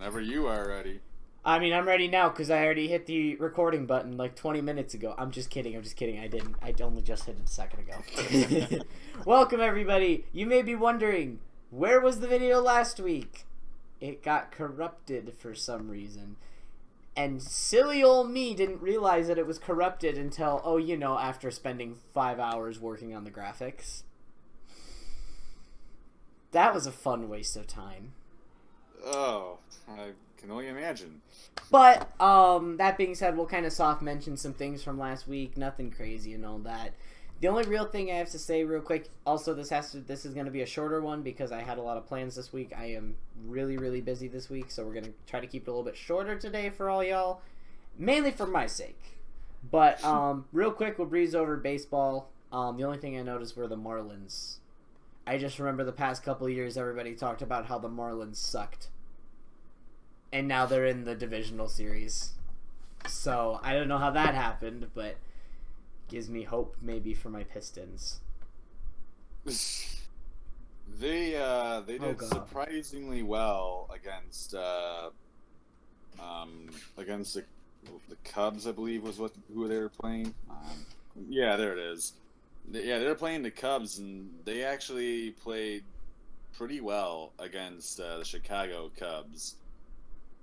Whenever you are ready. I mean, I'm ready now because I already hit the recording button like 20 minutes ago. I'm just kidding. I didn't. I only just hit it a second ago. Welcome, everybody. You may be wondering, where was the video last week? It got corrupted for some reason. And silly old me didn't realize that it was corrupted until, after spending 5 hours working on the graphics. That was a fun waste of time. Oh, I can only imagine. But, that being said, we'll kind of soft mention some things from last week. Nothing crazy and all that. The only real thing I have to say real quick, also this is going to be a shorter one because I had a lot of plans this week. I am really, really busy this week, so we're going to try to keep it a little bit shorter today for all y'all. Mainly for my sake. But, real quick, we'll breeze over baseball. The only thing I noticed were the Marlins. I just remember the past couple of years everybody talked about how the Marlins sucked. And now they're in the divisional series. So, I don't know how that happened, but gives me hope maybe for my Pistons. They did surprisingly well against the Cubs, I believe was who they were playing. Yeah, there it is. They're playing the Cubs, and they actually played pretty well against the Chicago Cubs.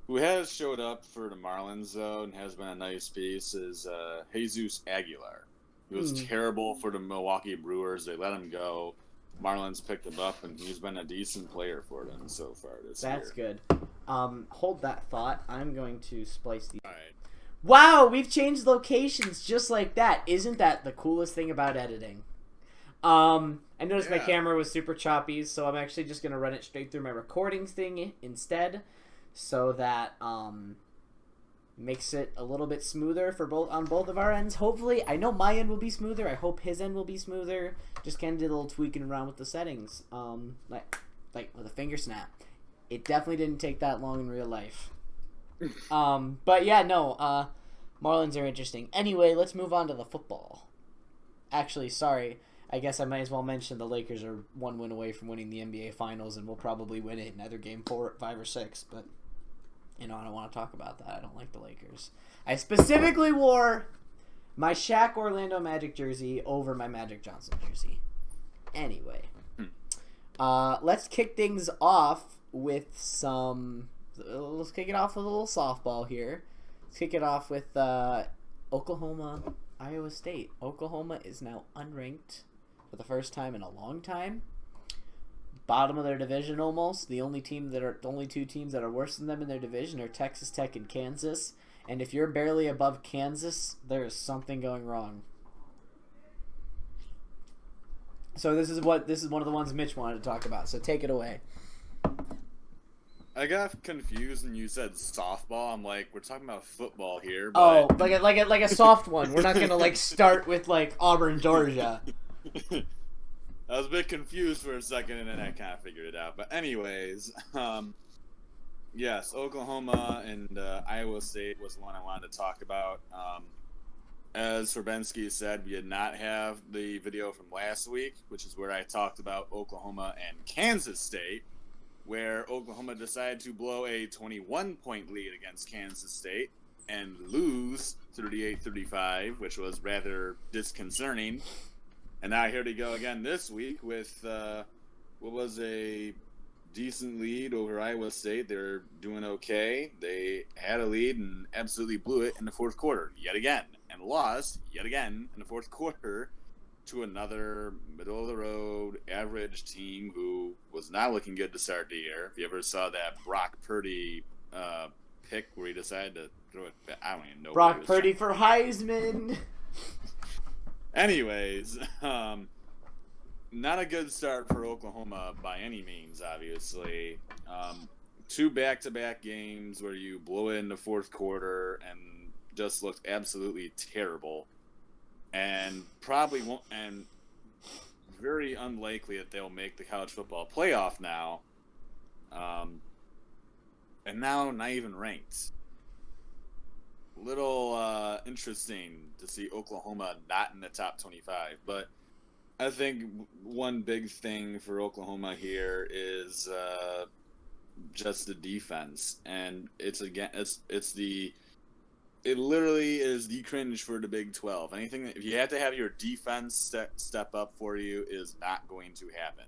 Who has showed up for the Marlins, though, and has been a nice piece, is Jesus Aguilar. He was terrible for the Milwaukee Brewers. They let him go. Marlins picked him up, and he's been a decent player for them so far this year. That's good. Hold that thought. I'm going to splice the... All right. Wow, we've changed locations just like that. Isn't that the coolest thing about editing? I noticed my camera was super choppy, so I'm actually just going to run it straight through my recording thing instead, so that makes it a little bit smoother on both of our ends. Hopefully, I know my end will be smoother. I hope his end will be smoother. Just kind of did a little tweaking around with the settings, like with a finger snap. It definitely didn't take that long in real life. But yeah, no, Marlins are interesting. Anyway, let's move on to the football. Actually, sorry. I guess I might as well mention the Lakers are one win away from winning the NBA Finals, and will probably win it in either game 4, 5, or 6. But, I don't want to talk about that. I don't like the Lakers. I specifically wore my Shaq Orlando Magic jersey over my Magic Johnson jersey. Anyway, let's kick things off with some... Let's kick it off with a little softball here. Let's kick it off with Oklahoma, Iowa State. Oklahoma is now unranked for the first time in a long time. Bottom of their division almost. The only two teams that are worse than them in their division are Texas Tech and Kansas. And if you're barely above Kansas, there is something going wrong. So this is one of the ones Mitch wanted to talk about. So take it away. I got confused when you said softball. I'm like, we're talking about football here. But... Oh, like a soft one. We're not gonna start with Auburn, Georgia. I was a bit confused for a second, and then I kind of figured it out. But anyways, yes, Oklahoma and Iowa State was the one I wanted to talk about. As Ferbensky said, we did not have the video from last week, which is where I talked about Oklahoma and Kansas State, where Oklahoma decided to blow a 21-point lead against Kansas State and lose 38-35, which was rather disconcerting. And now here they go again this week with what was a decent lead over Iowa State. They're doing okay. They had a lead and absolutely blew it in the fourth quarter yet again, and lost yet again in the fourth quarter to another middle-of-the-road average team who was not looking good to start the year. If you ever saw that Brock Purdy pick where he decided to throw it back, I don't even know. Brock Purdy for Heisman. Anyways, not a good start for Oklahoma by any means, obviously. 2 back-to-back games where you blow it in the fourth quarter and just looked absolutely terrible. And probably won't, and very unlikely that they'll make the college football playoff now. And now not even ranked. Little interesting to see Oklahoma not in the top 25. But I think one big thing for Oklahoma here is just the defense, and it literally is the cringe for the Big 12. If you have to have your defense step up for you, is not going to happen.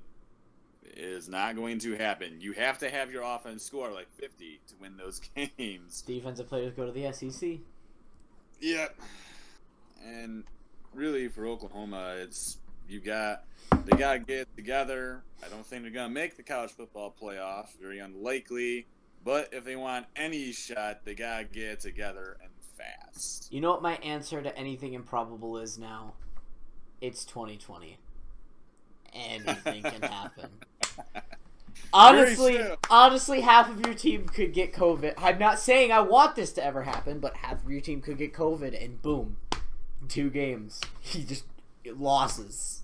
It is not going to happen. You have to have your offense score like 50 to win those games. Defensive players go to the SEC. Yep. And really, for Oklahoma, they got to get together. I don't think they're going to make the college football playoff. Very unlikely. But if they want any shot, they got to get together and fast. You know what my answer to anything improbable is now? It's 2020. Anything can happen. Honestly, half of your team could get COVID. I'm not saying I want this to ever happen, but half of your team could get COVID, and boom, 2 games. He just losses.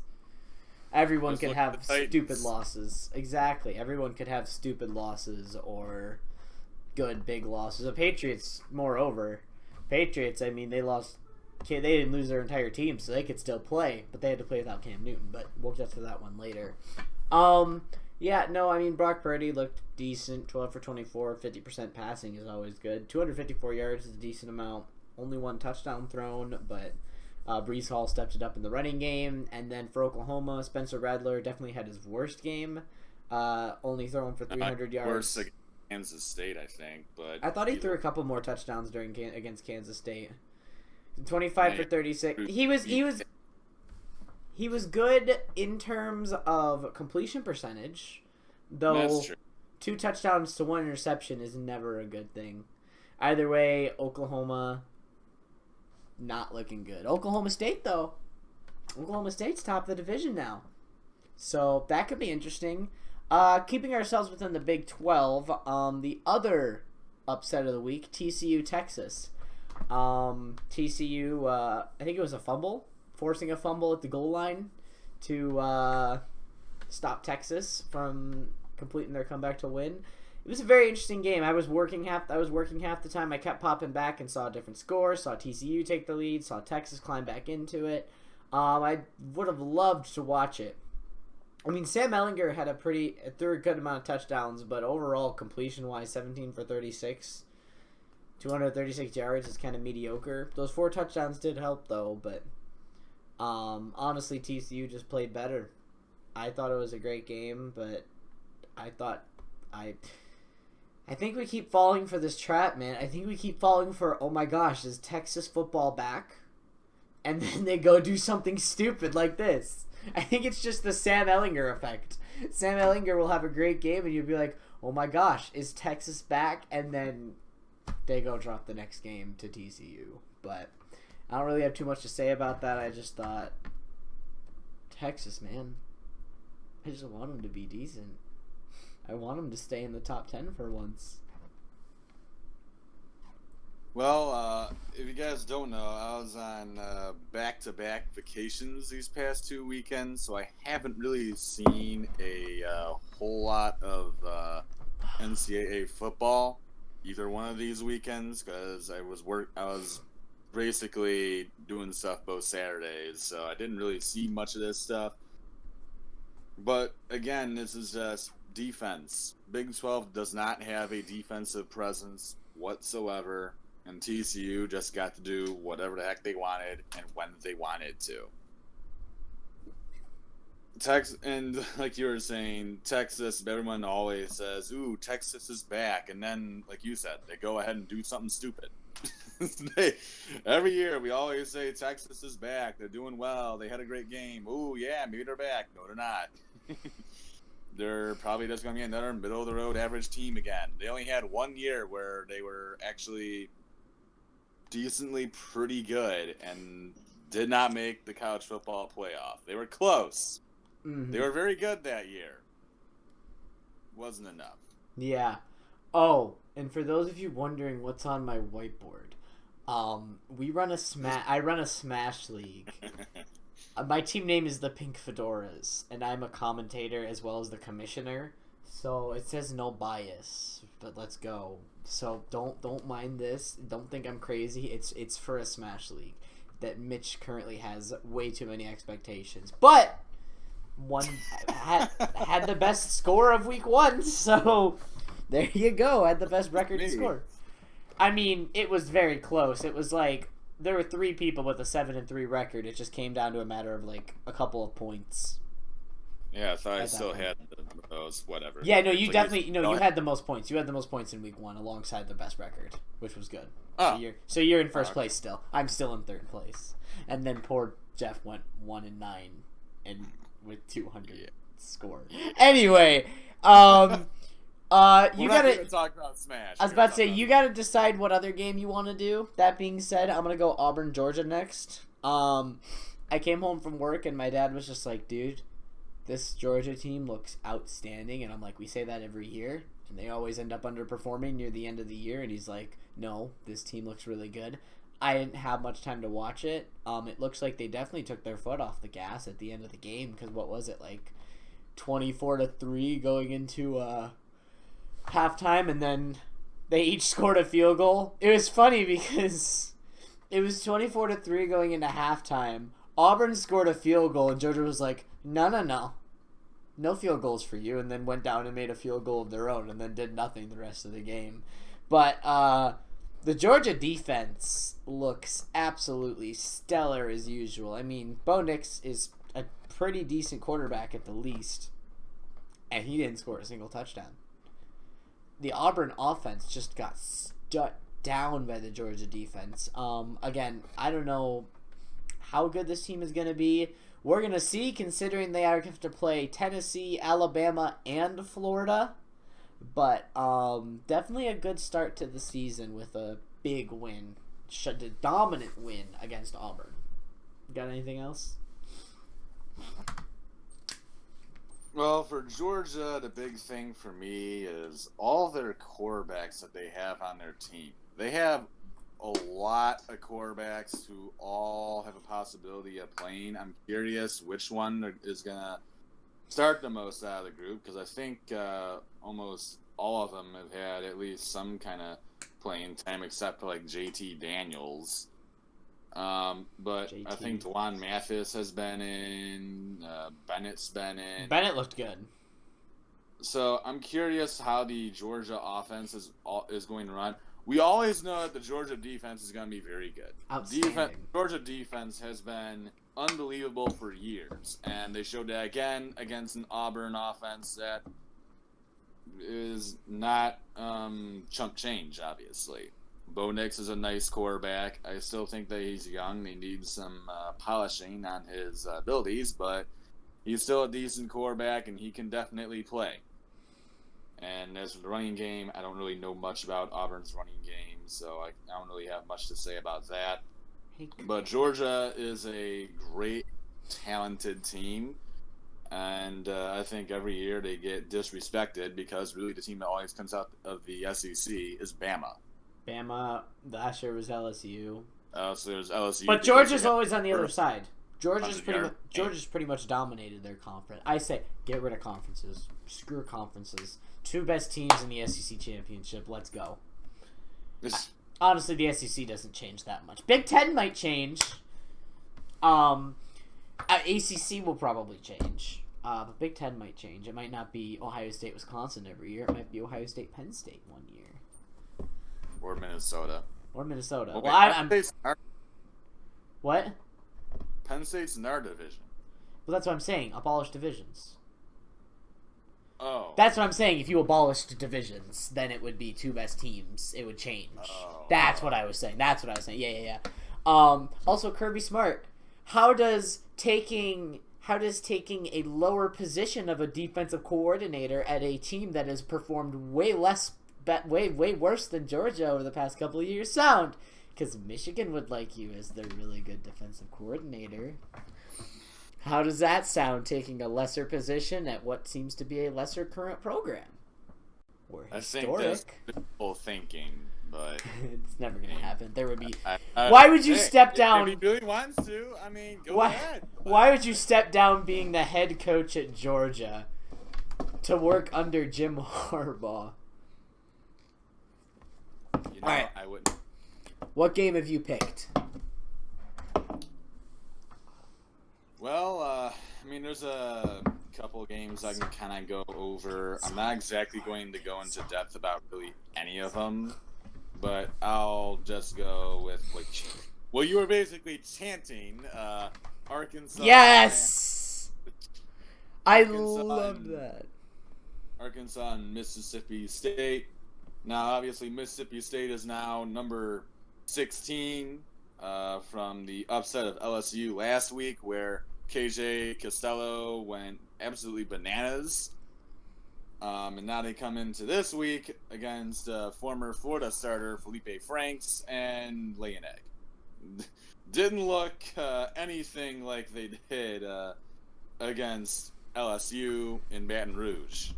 Everyone could have stupid losses. Exactly. Everyone could have stupid losses or good big losses. The Patriots, moreover, I mean, they didn't lose their entire team, so they could still play, but they had to play without Cam Newton. But we'll get to that one later. Yeah, no, I mean, Brock Purdy looked decent. 12 for 24, 50% passing is always good. 254 yards is a decent amount. Only 1 touchdown thrown, but Breece Hall stepped it up in the running game. And then for Oklahoma, Spencer Rattler definitely had his worst game. Only throwing for 300 yards. Worst against Kansas State, I think. But I thought he threw a couple more touchdowns against Kansas State. 25 for 36. He was good in terms of completion percentage, though 2 touchdowns to 1 interception is never a good thing. Either way, Oklahoma not looking good. Oklahoma State, though. Oklahoma State's top of the division now. So that could be interesting. Keeping ourselves within the Big 12, the other upset of the week, TCU, Texas. TCU, I think it was a fumble, forcing a fumble at the goal line to stop Texas from completing their comeback to win. It was a very interesting game. I was working half the time. I kept popping back and saw a different score. Saw TCU take the lead. Saw Texas climb back into it. I would have loved to watch it. I mean, Sam Ehlinger threw a good amount of touchdowns, but overall, completion-wise, 17 for 36. 236 yards is kind of mediocre. Those 4 touchdowns did help, though, but honestly, TCU just played better. I thought it was a great game, but I think we keep falling for this trap, man. I think we keep falling for, oh my gosh, is Texas football back? And then they go do something stupid like this. I think it's just the Sam Ehlinger effect. Sam Ehlinger will have a great game, and you'll be like, oh my gosh, is Texas back? And then they go drop the next game to TCU. But I don't really have too much to say about that. I just thought, Texas, man, I just want them to be decent. I want them to stay in the top 10 for once. Well, if you guys don't know, I was on back-to-back vacations these past 2 weekends, so I haven't really seen a whole lot of NCAA football either one of these weekends because I was basically doing stuff both Saturdays, so I didn't really see much of this stuff. But again, this is just defense. Big 12 does not have a defensive presence whatsoever, and TCU just got to do whatever the heck they wanted and when they wanted to. And like you were saying, Texas, everyone always says, ooh, Texas is back. And then, like you said, they go ahead and do something stupid. Every year we always say Texas is back. They're doing well. They had a great game. Ooh, yeah, maybe they're back. No, they're not. They're probably just going to be another middle-of-the-road average team again. They only had 1 year where they were actually decently pretty good and did not make the college football playoff. They were close. Mm-hmm. They were very good that year. Wasn't enough. Yeah. Oh, and for those of you wondering what's on my whiteboard, I run a Smash League. My team name is the Pink Fedoras, and I'm a commentator as well as the commissioner. So it says no bias, but let's go. So don't mind this. Don't think I'm crazy. It's for a Smash League that Mitch currently has way too many expectations. But one had the best score of week 1, so There you go. Had the best record Me. and score. I mean, it was very close. It was like there were 3 people with a 7-3 record. It just came down to a matter of like a couple of points. Yeah, I thought I still had those, whatever. Yeah, no, you definitely, you had the most points. You had the most points in week 1 alongside the best record, which was good. Oh. So you're in first place still. I'm still in third place. And then poor Jeff went 1-9 and with 200 score. Anyway, you gotta talk about Smash. I was about to say, you gotta decide what other game you want to do. That being said, I'm gonna go Auburn, Georgia next. I came home from work and my dad was just like, dude, this Georgia team looks outstanding. And I'm like, we say that every year, and they always end up underperforming near the end of the year. And he's like, no, this team looks really good. I didn't have much time to watch it. It looks like they definitely took their foot off the gas at the end of the game, because what was it, like 24-3 going into halftime, and then they each scored a field goal. It was funny because it was 24-3 going into halftime. Auburn scored a field goal, and Georgia was like, no field goals for you, and then went down and made a field goal of their own, and then did nothing the rest of the game. But the Georgia defense looks absolutely stellar as usual. I mean, Bo Nix is a pretty decent quarterback at the least, and he didn't score a single touchdown. The Auburn offense just got shut down by the Georgia defense. Again, I don't know how good this team is going to be. We're going to see, considering they have to play Tennessee, Alabama, and Florida. But definitely a good start to the season with a big win, a dominant win against Auburn. Got anything else? Well, for Georgia, the big thing for me is all their quarterbacks that they have on their team. They have a lot of quarterbacks who all have a possibility of playing. I'm curious which one is going to start the most out of the group, because I think almost all of them have had at least some kind of playing time, except for like JT Daniels. But JT. I think Dwan Mathis has been in, Bennett's been in. Bennett looked good. So I'm curious how the Georgia offense is going to run. We always know that the Georgia defense is going to be very good. Outstanding. Georgia defense has been unbelievable for years, and they showed that again against an Auburn offense that is not chump change, obviously. Bo Nix is a nice quarterback. I still think that he's young. He needs some polishing on his abilities, but he's still a decent quarterback, and he can definitely play. And as for the running game, I don't really know much about Auburn's running game, so I don't really have much to say about that. But Georgia is a great, talented team, and I think every year they get disrespected because really the team that always comes out of the SEC is Bama. Bama, last year was LSU. So there's LSU. But Georgia's always on the other side. Georgia's pretty much dominated their conference. I say, get rid of conferences. Screw conferences. 2 best teams in the SEC championship. Let's go. Honestly, the SEC doesn't change that much. Big Ten might change. ACC will probably change. But Big Ten might change. It might not be Ohio State, Wisconsin every year. It might be Ohio State, Penn State one year. Or Minnesota. Well, I'm what? Penn State's in our division. Well, that's what I'm saying. Abolish divisions. Oh. That's what I'm saying. If you abolished divisions, then it would be 2 best teams. It would change. That's what I was saying. Yeah. Also, Kirby Smart. How does taking a lower position of a defensive coordinator at a team that has performed way worse than Georgia over the past couple of years sound? Because Michigan would like you as their really good defensive coordinator. How does that sound, taking a lesser position at what seems to be a lesser current program? We're historic. I think that's people thinking, but it's never going to happen. There would be. Why would you step down? If he really wants to, I mean, go ahead. Why would you step down being the head coach at Georgia to work under Jim Harbaugh? You know, all right. I wouldn't. What game have you picked? Well, I mean, there's a couple games I can kind of go over. I'm not exactly going to go into depth about really any of them, but I'll just go with well, you were basically chanting Arkansas. Yes! I Arkansas love that. Arkansas and Mississippi State. Now, obviously, Mississippi State is now number 16 from the upset of LSU last week, where KJ Costello went absolutely bananas. And now they come into this week against former Florida starter Felipe Franks and lay an egg. Didn't look anything like they did against LSU in Baton Rouge.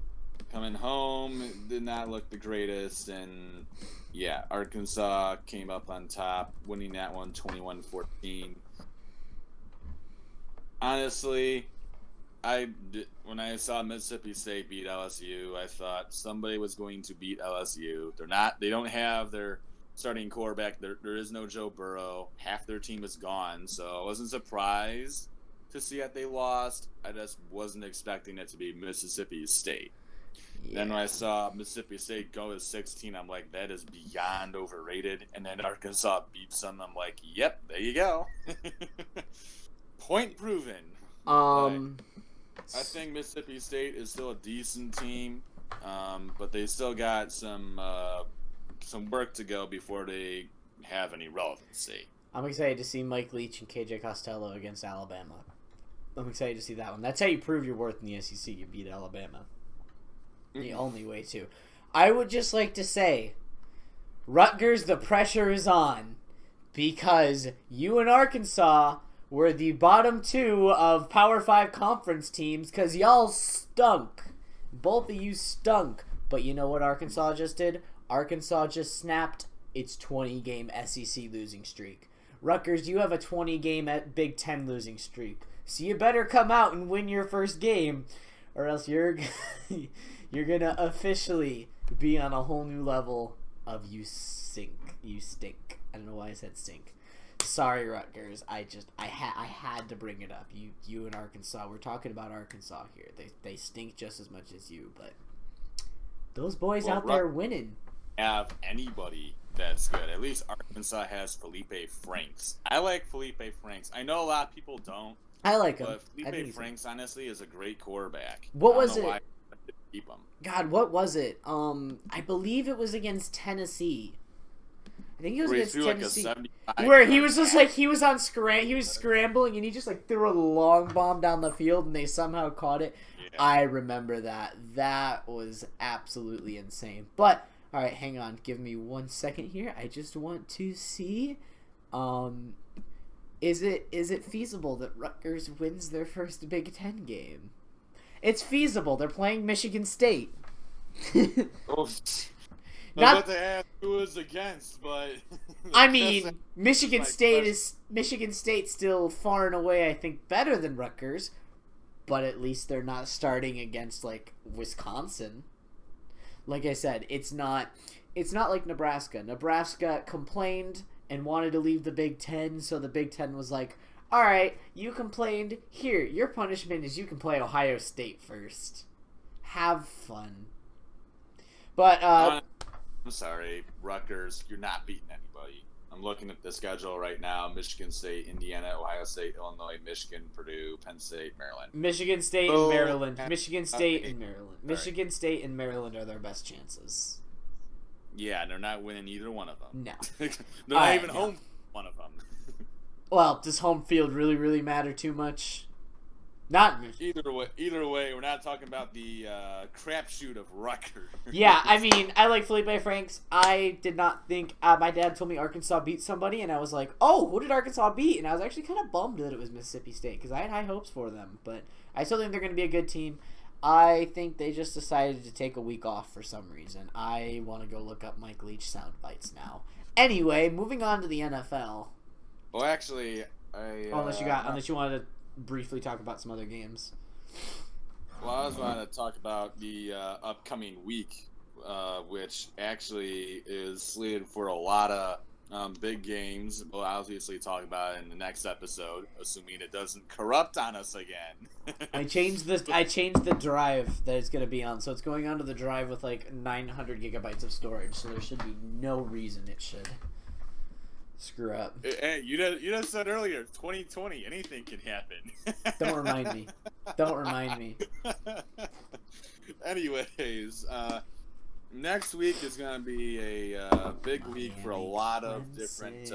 Coming home, did not look the greatest, and yeah, Arkansas came up on top, winning that one 21-14. Honestly, when I saw Mississippi State beat LSU, I thought somebody was going to beat LSU. They don't have their starting quarterback. There is no Joe Burrow. Half their team is gone, so I wasn't surprised to see that they lost. I just wasn't expecting it to be Mississippi State. Yeah. Then when I saw Mississippi State go to 16, I'm like, that is beyond overrated. And then Arkansas beats them. I'm like, yep, there you go. Point proven. I think Mississippi State is still a decent team, but they still got some work to go before they have any relevancy. I'm excited to see Mike Leach and KJ Costello against Alabama. I'm excited to see that one. That's how you prove your worth in the SEC. You beat Alabama. The only way to. I would just like to say, Rutgers, the pressure is on, because you and Arkansas were the bottom two of Power 5 conference teams because y'all stunk. Both of you stunk. But you know what Arkansas just did? Arkansas just snapped its 20-game SEC losing streak. Rutgers, you have a 20-game Big Ten losing streak. So you better come out and win your first game, or else you're going to officially be on a whole new level of you stink. You stink. I don't know why I said stink. Sorry, Rutgers. I had to bring it up. You and Arkansas. We're talking about Arkansas here. They stink just as much as you, but those boys out there winning. Have anybody that's good. At least Arkansas has Felipe Franks. I like Felipe Franks. I know a lot of people don't. I like him. But Felipe Franks, honestly, is a great quarterback. What was it? Why I keep him. God, what was it? I believe it was against Tennessee. I think it was against Tennessee, where he was just like he was scrambling and he just like threw a long bomb down the field and they somehow caught it. Yeah. I remember that. That was absolutely insane. But all right, hang on, give me 1 second here. I just want to see, is it feasible that Rutgers wins their first Big Ten game? It's feasible. They're playing Michigan State. Not what they asked who was against, but I mean, Michigan State still far and away, I think, better than Rutgers, but at least they're not starting against like Wisconsin. Like I said, it's not like Nebraska. Nebraska complained and wanted to leave the Big Ten, so the Big Ten was like, "All right, you complained. Here, your punishment is you can play Ohio State first. Have fun." But I'm sorry, Rutgers, you're not beating anybody. I'm looking at the schedule right now. Michigan State, Indiana, Ohio State, Illinois, Michigan, Purdue, Penn State, Maryland. Michigan State and Maryland. Michigan State and Maryland. Michigan State and Maryland are their best chances. Yeah, they're not winning either one of them. No. They're not even home one of them. Well, does home field really, really matter too much? Not either way, we're not talking about the crapshoot of Rutgers. Yeah, I mean, I like Felipe Franks. I did not think my dad told me Arkansas beat somebody, and I was like, "Oh, who did Arkansas beat?" And I was actually kind of bummed that it was Mississippi State because I had high hopes for them. But I still think they're going to be a good team. I think they just decided to take a week off for some reason. I want to go look up Mike Leach sound bites now. Anyway, moving on to the NFL. Well, actually, unless you wanted to briefly talk about some other games. Well, I was going to talk about the upcoming week, which actually is slated for a lot of big games. We'll obviously talk about it in the next episode, assuming it doesn't corrupt on us again. I changed the drive that it's going to be on, so it's going onto the drive with like 900 gigabytes of storage. So there should be no reason it should screw up. Hey, you just said earlier, 2020, anything can happen. Don't remind me. Don't remind me. Anyways, next week is going to be a big week for a lot of different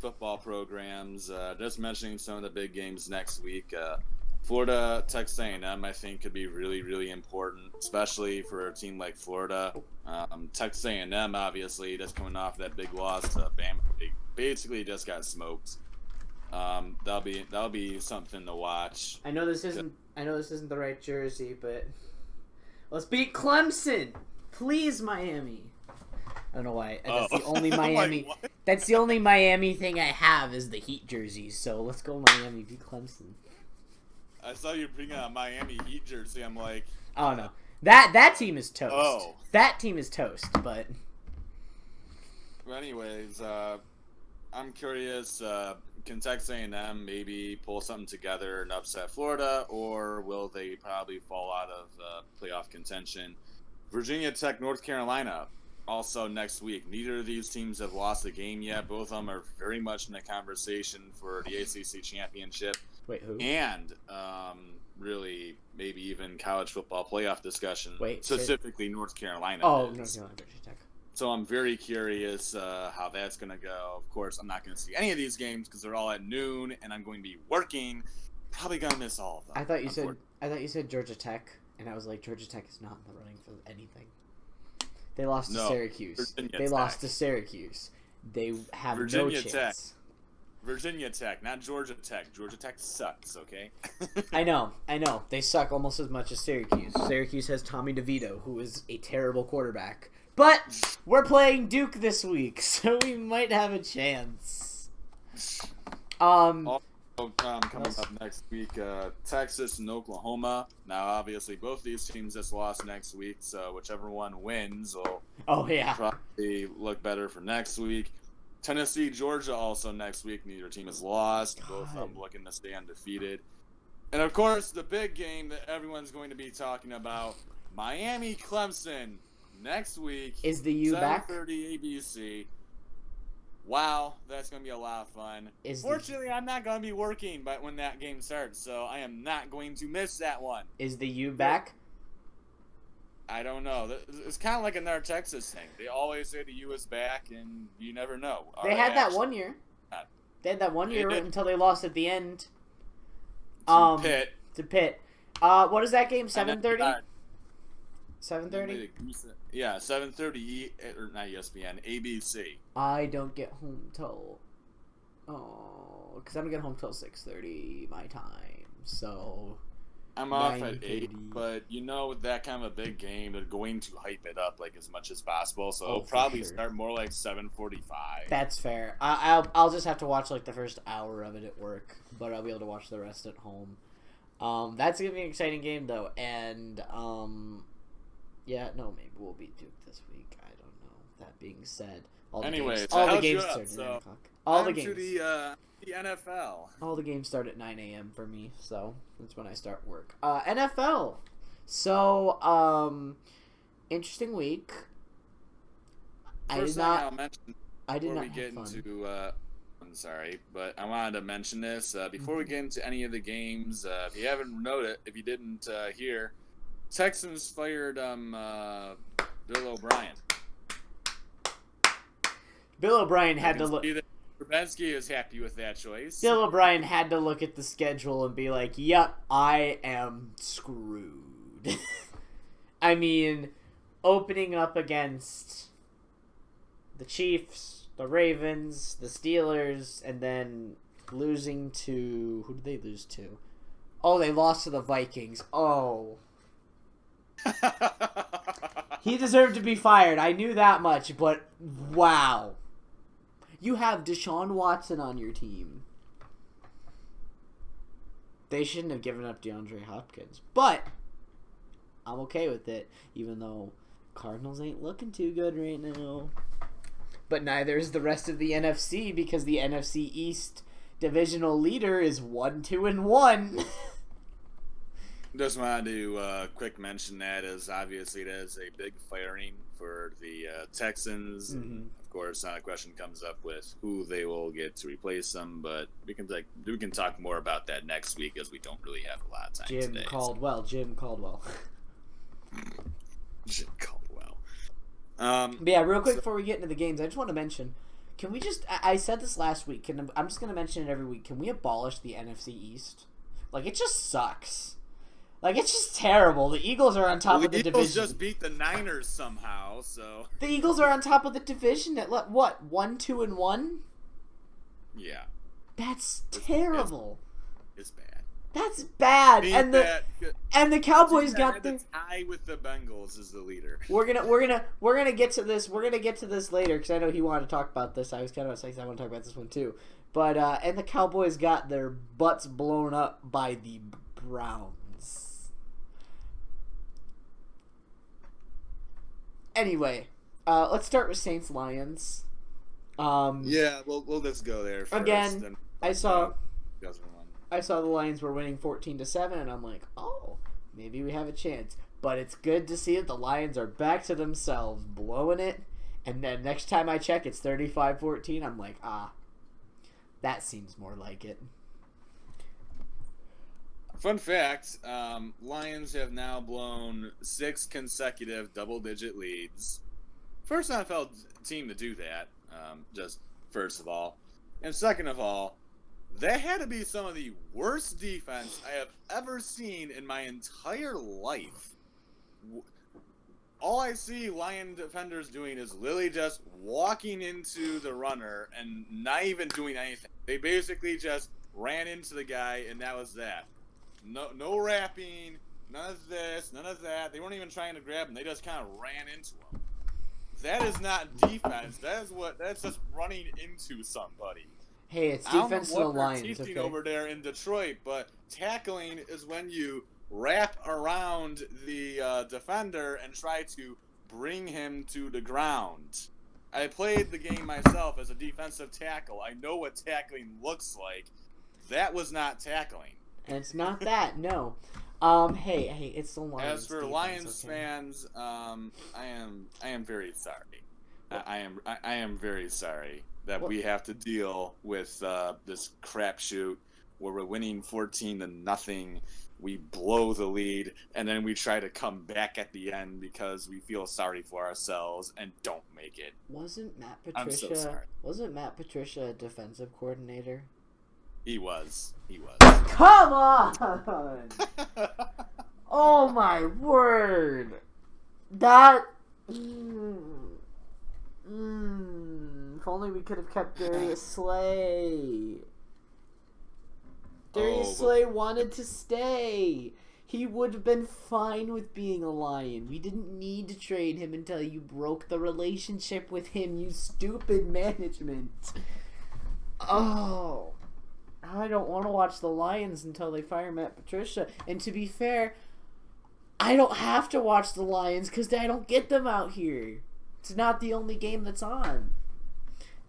football programs. Just mentioning some of the big games next week. Florida, Texas A&M, I think, could be really, really important, especially for a team like Florida. Texas A&M, obviously, just coming off that big loss to Bama. They basically just got smoked. That'll be something to watch. I know this isn't the right jersey, but let's beat Clemson, please, Miami. I don't know why. That's the only Miami. Like, that's the only Miami thing I have is the Heat jerseys. So let's go Miami beat Clemson. I saw you bring a Miami Heat jersey. I'm like, oh no, that team is toast. Oh, that team is toast. But anyways, I'm curious. Can Texas A&M maybe pull something together and upset Florida, or will they probably fall out of playoff contention? Virginia Tech, North Carolina, also next week. Neither of these teams have lost a game yet. Both of them are very much in the conversation for the ACC championship. Wait, who? And really, maybe even college football playoff discussion. Wait, specifically North Carolina. Oh, North Carolina, Virginia Tech. So I'm very curious how that's going to go. Of course, I'm not going to see any of these games because they're all at noon, and I'm going to be working. Probably going to miss all of them. I thought you said Georgia Tech, and I was like, Georgia Tech is not in the running for anything. They lost to Syracuse. They lost to Syracuse. They have Virginia no chance. Tech. Virginia Tech, not Georgia Tech. Georgia Tech sucks, okay? I know. They suck almost as much as Syracuse. Syracuse has Tommy DeVito, who is a terrible quarterback. But we're playing Duke this week, so we might have a chance. Coming up next week, Texas and Oklahoma. Now, obviously, both these teams just lost next week, so whichever one wins will probably look better for next week. Tennessee, Georgia also next week. Neither team has lost. Both of them looking to stay undefeated. And, of course, the big game that everyone's going to be talking about, Miami, Clemson, next week. Is the U back? 7:30 ABC. Wow, that's going to be a lot of fun. Fortunately, I'm not going to be working when that game starts, so I am not going to miss that one. Is the U back? I don't know. It's kind of like another Texas thing. They always say the U is back, and you never know. They had that 1 year. They had that 1 year until they lost at the end. To Pitt. What is that game? 7:30? 7:30? Yeah, 7:30, or not ESPN, ABC. I don't get home till... because I don't get home till 6:30 my time, so... I'm off at 8, but with that kind of a big game, they're going to hype it up like as much as possible, so it'll probably start more like 7:45. That's fair. I'll just have to watch like the first hour of it at work, but I'll be able to watch the rest at home. That's gonna be an exciting game though, and maybe we'll beat Duke this week. I don't know. That being said, all the games start at 9 o'clock. All the games. To the NFL. All the games start at 9 a.m. for me, so that's when I start work. NFL. So, interesting week. First thing I'll mention before we get into, I'm sorry, but I wanted to mention this before we get into any of the games. If you haven't noticed, if you didn't hear, Texans fired Bill O'Brien. Bill O'Brien had to look. Trubisky is happy with that choice. Bill O'Brien had to look at the schedule and be like, "Yep, I am screwed." I mean, opening up against the Chiefs, the Ravens, the Steelers, and then losing to... Who did they lose to? Oh, they lost to the Vikings. Oh. He deserved to be fired. I knew that much, but wow. You have Deshaun Watson on your team. They shouldn't have given up DeAndre Hopkins. But I'm okay with it, even though Cardinals ain't looking too good right now. but neither is the rest of the NFC because the NFC East divisional leader is 1-2-1. Just wanted to quick mention that, as obviously it is a big firing for the Texans. Mm-hmm. Of course, a question comes up with who they will get to replace them, but we can talk more about that next week as we don't really have a lot of time Jim today. Caldwell. Jim Caldwell. But yeah, real quick before we get into the games, I just want to mention, can we just, I said this last week, I'm just going to mention it every week, can we abolish the NFC East? Like, it just sucks. Like, it's just terrible. The Eagles are on top of the division. The Eagles just beat the Niners somehow, so. The Eagles are on top of the division at, what, 1-2-1? Yeah. That's terrible. It's bad. That's bad. And the Cowboys got the tie with the Bengals as the leader. We're gonna get to this. We're gonna get to this later because I know he wanted to talk about this. I was kind of excited. I want to talk about this one too. But and the Cowboys got their butts blown up by the Browns. Anyway, let's start with Saints Lions. Yeah, we'll just go there first. Again, I saw the Lions were winning 14-7, and I'm like, oh, maybe we have a chance. But it's good to see that the Lions are back to themselves, blowing it. And then next time I check, it's 35-14. I'm like, that seems more like it. Fun fact, Lions have now blown 6 consecutive double-digit leads. First NFL team to do that, just first of all. And second of all, that had to be some of the worst defense I have ever seen in my entire life. All I see Lion defenders doing is literally just walking into the runner and not even doing anything. They basically just ran into the guy, and that was that. No wrapping, none of this, none of that. They weren't even trying to grab him. They just kind of ran into him. That is not defense. That's just running into somebody. Hey, it's defense to the Lions, okay? Over there in Detroit, but tackling is when you wrap around the defender and try to bring him to the ground. I played the game myself as a defensive tackle. I know what tackling looks like. That was not tackling. And it's not that, no. Hey, it's the Lions. As for defense, Lions fans, I am very sorry. I am very sorry that we have to deal with this crapshoot where we're winning 14-0. We blow the lead, and then we try to come back at the end because we feel sorry for ourselves and don't make it. Wasn't Matt I'm so sorry. Patricia a defensive coordinator? He was. Come on! Oh my word! That. If only we could have kept Darius Slay. Darius Slay wanted to stay. He would have been fine with being a Lion. We didn't need to trade him until you broke the relationship with him, you stupid management. Oh. I don't want to watch the Lions until they fire Matt Patricia. And to be fair, I don't have to watch the Lions because I don't get them out here. It's not the only game that's on.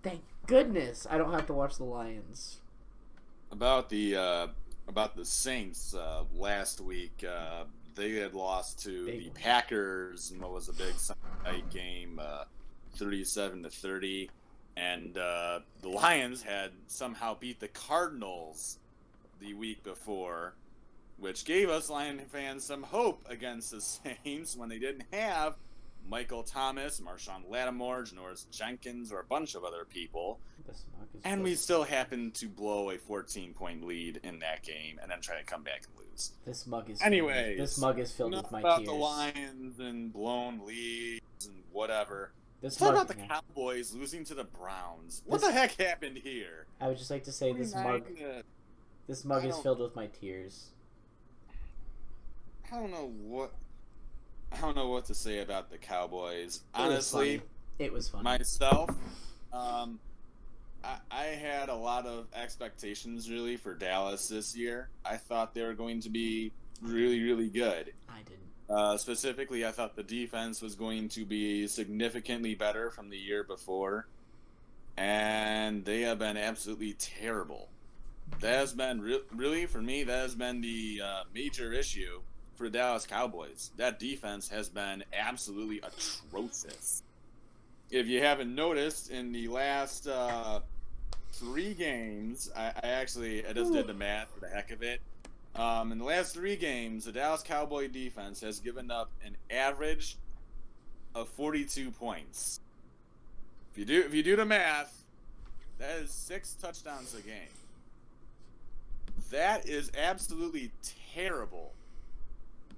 Thank goodness I don't have to watch the Lions. About the Saints last week, they had lost to the Packers in what was a big Sunday night game, 37-30. And the Lions had somehow beat the Cardinals the week before, which gave us Lion fans some hope against the Saints when they didn't have Michael Thomas, Marshawn Lattimore, Janoris Jenkins, or a bunch of other people. And we still happened to blow a 14-point lead in that game and then try to come back and lose. This mug is filled with my about tears. The Lions and blown leads and whatever. Let's talk about the Cowboys losing to the Browns. What the heck happened here? I would just like to say this mug is filled with my tears. I don't know what to say about the Cowboys. Honestly, it was funny. Myself, I had a lot of expectations really for Dallas this year. I thought they were going to be really, really good. I didn't. Specifically, I thought the defense was going to be significantly better from the year before. and they have been absolutely terrible. That has been really, for me, that has been the major issue for the Dallas Cowboys. That defense has been absolutely atrocious. If you haven't noticed, in the last 3 games, I just did the math for the heck of it. In the last 3 games, the Dallas Cowboy defense has given up an average of 42 points. If you do the math, that is 6 touchdowns a game. That is absolutely terrible.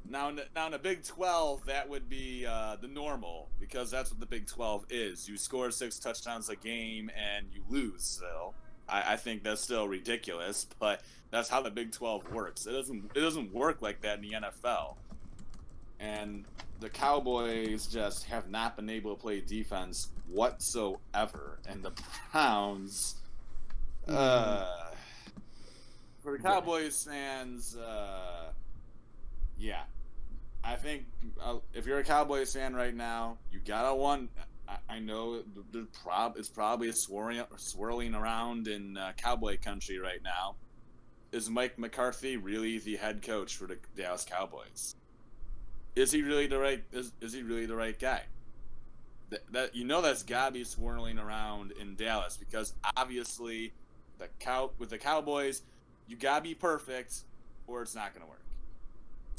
Now in the Big 12, that would be the normal, because that's what the Big 12 is. You score 6 touchdowns a game and you lose still. I think that's still ridiculous, but that's how the Big 12 works. It doesn't work like that in the NFL. And the Cowboys just have not been able to play defense whatsoever. And the Browns, for the Cowboys fans, yeah. I think if you're a Cowboys fan right now, you gotta want. I know it's probably swirling around in Cowboy country right now. Is Mike McCarthy really the head coach for the Dallas Cowboys? Is he really the right? Is he really the right guy? That's gotta be swirling around in Dallas, because obviously with the Cowboys, you gotta be perfect or it's not gonna work.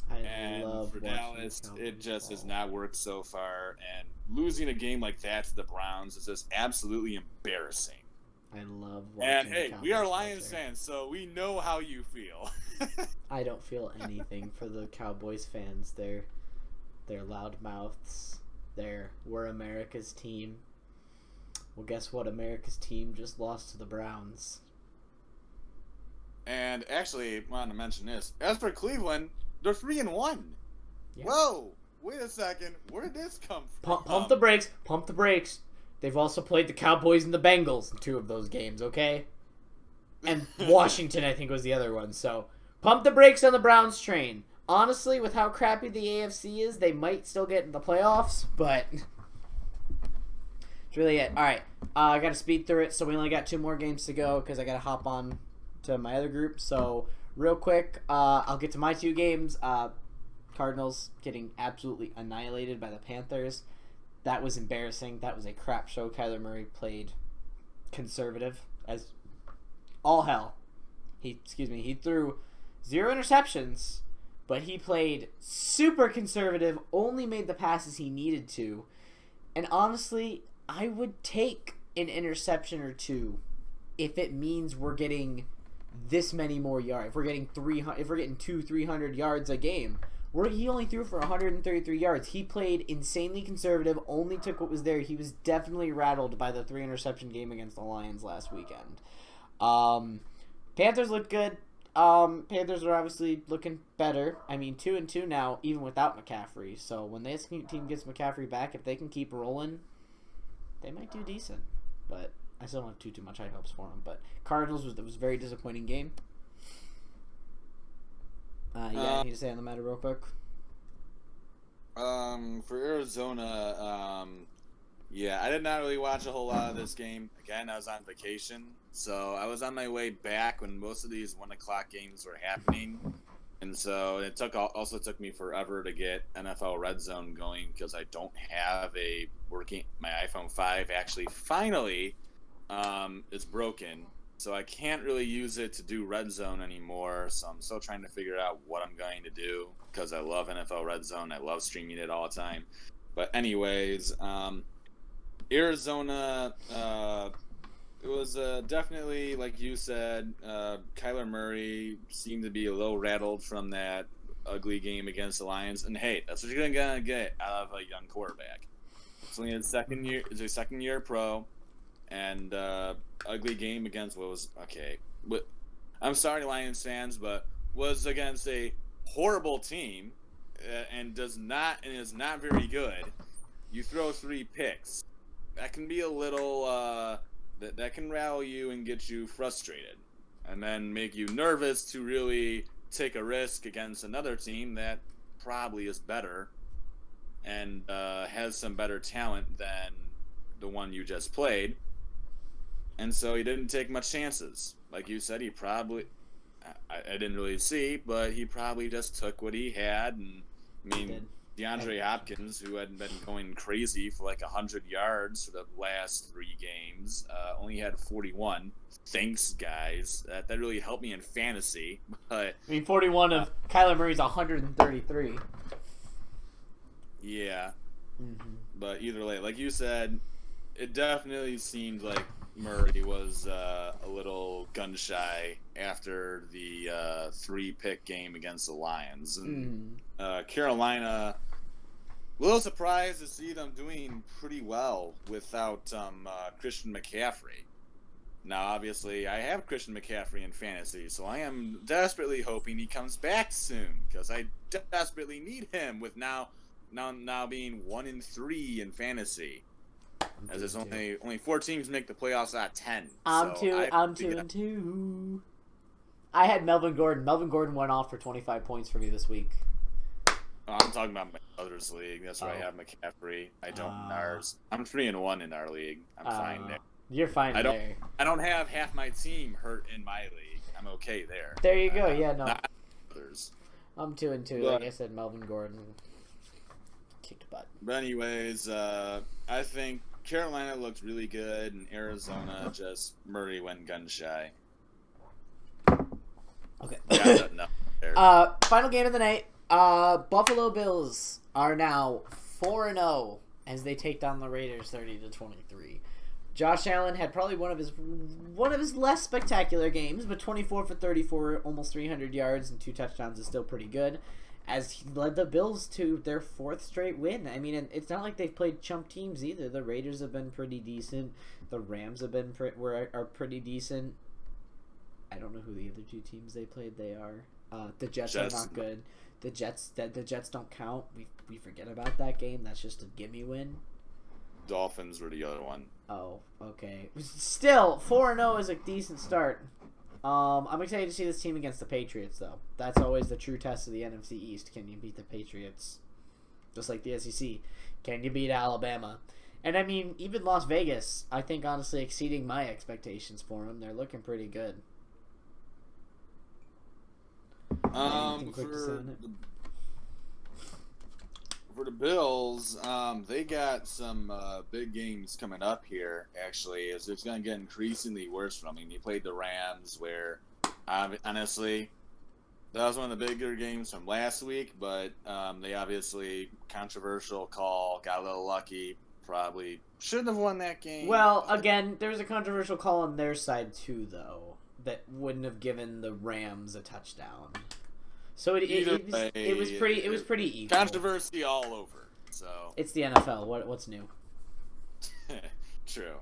I love for Dallas, it just has not worked so far, and losing a game like that to the Browns is just absolutely embarrassing. I love watching. And hey, we are Lions fans, so we know how you feel. I don't feel anything for the Cowboys fans. They're loud mouths. We're America's team. Well, guess what? America's team just lost to the Browns. And actually, I want to mention this. As for Cleveland, they're 3-1. Yeah. Whoa! Wait a second. Where did this come from? Pump the brakes. Pump the brakes. They've also played the Cowboys and the Bengals in 2 of those games, okay? And Washington, I think, was the other one. So, pump the brakes on the Browns train. Honestly, with how crappy the AFC is, they might still get in the playoffs, but it's really it. All right, I got to speed through it, so we only got 2 more games to go because I got to hop on to my other group. So, real quick, I'll get to my 2 games. Cardinals getting absolutely annihilated by the Panthers. That was embarrassing. That was a crap show. Kyler Murray played conservative as all hell. He threw 0 interceptions, but he played super conservative, only made the passes he needed to. And honestly, I would take an interception or 2 if it means we're getting this many more yards. If we're getting 200-300 yards a game. He only threw for 133 yards. He played insanely conservative, only took what was there. He was definitely rattled by the 3 interception game against the Lions last weekend. Panthers look good. Panthers are obviously looking better. I mean, 2-2 now, even without McCaffrey. So when this team gets McCaffrey back, if they can keep rolling, they might do decent. But I still don't have too much high hopes for them. But Cardinals was a very disappointing game. Anything to say on the matter real quick? For Arizona, I did not really watch a whole lot of this game. Again, I was on vacation, so I was on my way back when most of these 1:00 games were happening, and so it also took me forever to get NFL Red Zone going because I don't have my iPhone 5 actually finally is broken. So I can't really use it to do Red Zone anymore. So I'm still trying to figure out what I'm going to do because I love NFL Red Zone. I love streaming it all the time. But anyways, Arizona, it was definitely, like you said, Kyler Murray seemed to be a little rattled from that ugly game against the Lions. And hey, that's what you're going to get out of a young quarterback. It's only his second year pro. And ugly game against I'm sorry, Lions fans, but was against a horrible team and is not very good. You throw 3 picks. That can be a little that can rattle you and get you frustrated, and then make you nervous to really take a risk against another team that probably is better and has some better talent than the one you just played. and so he didn't take much chances. Like you said, he probably I didn't really see, but he probably just took what he had. And I mean, DeAndre Hopkins, who hadn't been going crazy for like 100 yards for the last 3 games, only had 41. Thanks, guys. That really helped me in fantasy. But I mean, 41 of Kyler Murray's 133. Yeah. Mm-hmm. But either way, like you said, it definitely seemed like Murray was a little gun shy after the 3-pick game against the Lions. And Carolina, a little surprised to see them doing pretty well without Christian McCaffrey. Now, obviously, I have Christian McCaffrey in fantasy, so I am desperately hoping he comes back soon, because I desperately need him with now being 1-3 in fantasy. As there's only 4 teams make the playoffs out of 10. I'm 2-2. I had Melvin Gordon. Melvin Gordon went off for 25 points for me this week. Oh, I'm talking about my brother's league. That's where I have McCaffrey. I don't in ours. I'm 3-1 in our league. I'm fine there. You're fine there. I don't have half my team hurt in my league. I'm okay there. There you go. Yeah, no. Not others. I'm 2-2. Like I said, Melvin Gordon kicked butt. But anyways, I think Carolina looked really good, and Arizona just Murray went gun shy. Okay. Final game of the night. Buffalo Bills are now 4-0 as they take down the Raiders 30-23. Josh Allen had probably one of his less spectacular games, but 24 for 34, almost 300 yards and 2 touchdowns is still pretty good, as he led the Bills to their 4th straight win. I mean, it's not like they've played chump teams either. The Raiders have been pretty decent. The Rams have been are pretty decent. I don't know who the other 2 teams they played. They are the Jets are not good. The Jets don't count. We forget about that game. That's just a gimme win. Dolphins were the other one. Oh, okay. Still, 4-0 is a decent start. I'm excited to see this team against the Patriots, though. That's always the true test of the NFC East. Can you beat the Patriots? Just like the SEC. Can you beat Alabama? And, I mean, even Las Vegas, I think, honestly, exceeding my expectations for them. They're looking pretty good. For the Bills, they got some big games coming up here, actually, as it's going to get increasingly worse for them. I mean, you played the Rams, where, honestly, that was one of the bigger games from last week, but they obviously, controversial call, got a little lucky, probably shouldn't have won that game. Well, again, there's a controversial call on their side, too, though, that wouldn't have given the Rams a touchdown. So it was pretty equal. Controversy all over. So it's the NFL. What's new? True.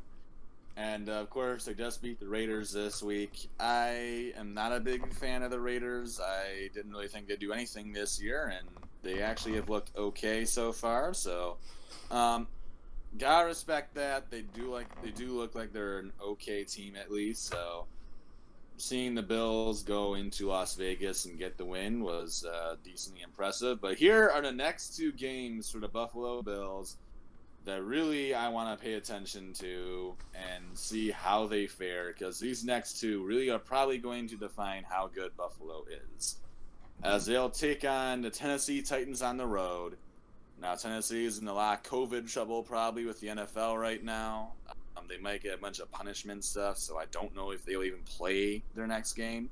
And of course, they just beat the Raiders this week. I am not a big fan of the Raiders. I didn't really think they'd do anything this year, and they actually have looked okay so far. So, gotta respect that. They do look like they're an okay team at least. So, seeing the Bills go into Las Vegas and get the win was decently impressive. But here are the next 2 games for the Buffalo Bills that really I want to pay attention to and see how they fare, because these next 2 really are probably going to define how good Buffalo is, as they'll take on the Tennessee Titans on the road. Now, Tennessee is in a lot of COVID trouble probably with the NFL right now. They might get a bunch of punishment stuff, so I don't know if they'll even play their next game.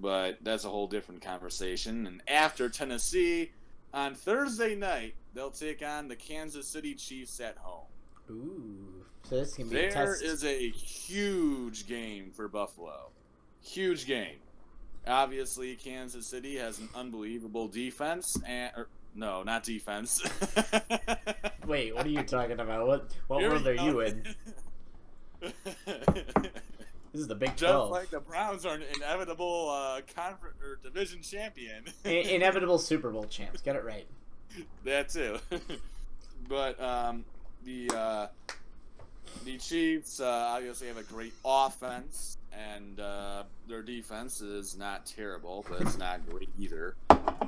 But that's a whole different conversation. And after Tennessee, on Thursday night, they'll take on the Kansas City Chiefs at home. Ooh. So this can be a test. There is a huge game for Buffalo. Huge game. Obviously, Kansas City has an unbelievable defense. No, not defense. Wait, what are you talking about? What world are you in? This is the Big 12. Just like the Browns are an inevitable conference or division champion. Inevitable Super Bowl champs. Get it right. That too. But the Chiefs obviously have a great offense, and their defense is not terrible, but it's not great either.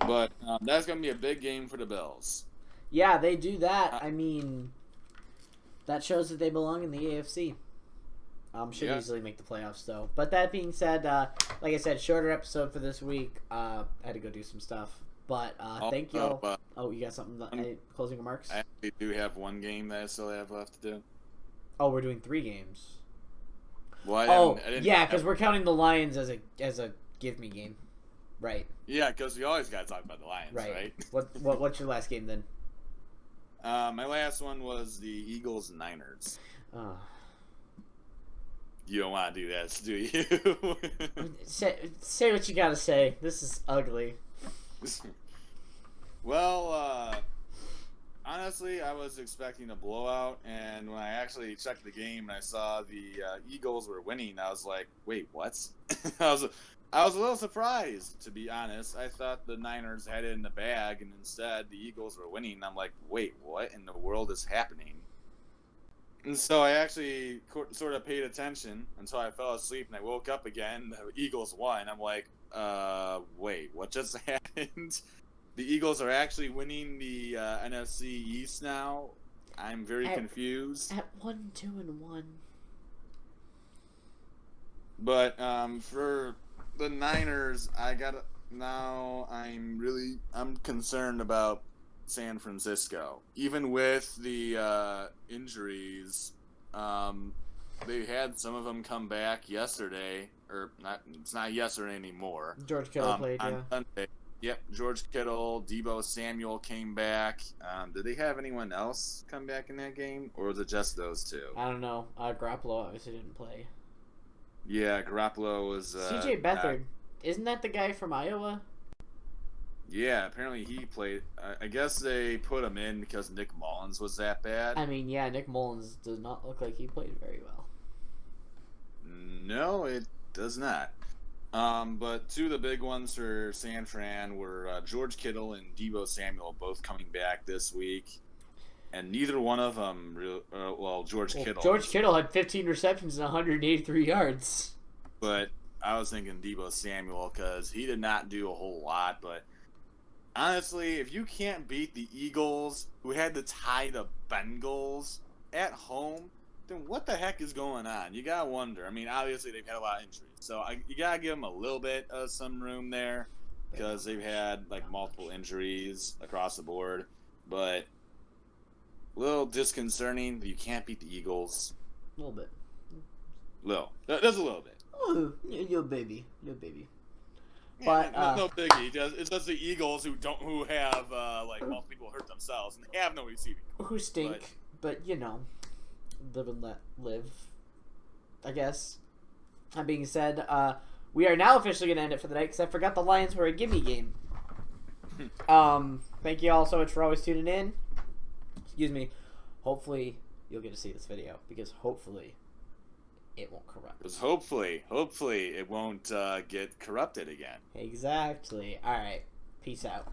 But that's going to be a big game for the Bills. Yeah, they do that. I mean, that shows that they belong in the AFC. Should easily make the playoffs, though. But that being said, like I said, shorter episode for this week. I had to go do some stuff. But thank you all. Oh, you got something? Closing remarks? I actually do have one game that I still have left to do. Oh, we're doing 3 games. Well, because we're counting the Lions as a give me game, right? Yeah, because we always got to talk about the Lions, right? What's your last game then? My last one was the Eagles and Niners. Oh. You don't want to do this, do you? say what you gotta say. This is ugly. Well, honestly, I was expecting a blowout, and when I actually checked the game and I saw the Eagles were winning, I was like, "Wait, what?" I was a little surprised, to be honest. I thought the Niners had it in the bag, and instead the Eagles were winning. I'm like, "Wait, what in the world is happening?" And so I actually sort of paid attention until I fell asleep, and I woke up again. The Eagles won. I'm like, wait, what just happened? The Eagles are actually winning the NFC East now. I'm very confused. At 1-2-1. But for the Niners, I'm concerned about San Francisco. Even with the injuries, they had some of them come back yesterday, or not. It's not yesterday anymore. George Kittle played, on Sunday. Yep, George Kittle, Deebo Samuel came back. Did they have anyone else come back in that game, or was it just those two? I don't know. Garoppolo obviously didn't play. Yeah, Garoppolo was. C.J. Beathard, isn't that the guy from Iowa? Yeah, apparently he played. I guess they put him in because Nick Mullins was that bad. I mean, yeah, Nick Mullins does not look like he played very well. No, it does not. But two of the big ones for San Fran were George Kittle and Deebo Samuel both coming back this week. And neither one of them, George Kittle. George Kittle had 15 receptions and 183 yards. But I was thinking Deebo Samuel because he did not do a whole lot, but honestly, if you can't beat the Eagles, who had to tie the Bengals at home, then what the heck is going on? You gotta wonder. I mean, obviously they've had a lot of injuries, so you gotta give them a little bit of some room there because they've had like multiple injuries across the board. But a little disconcerting that you can't beat the Eagles. A little bit. Just a little bit. Oh, your baby. But no biggie. It's just the Eagles who have multiple people hurt themselves and they have no receiving. Who stink, but you know, live and let live. I guess. That being said, we are now officially going to end it for the night because I forgot the Lions were a gimme game. Thank you all so much for always tuning in. Excuse me. Hopefully you'll get to see this video because hopefully it won't corrupt. Because hopefully it won't get corrupted again. Exactly. All right. Peace out.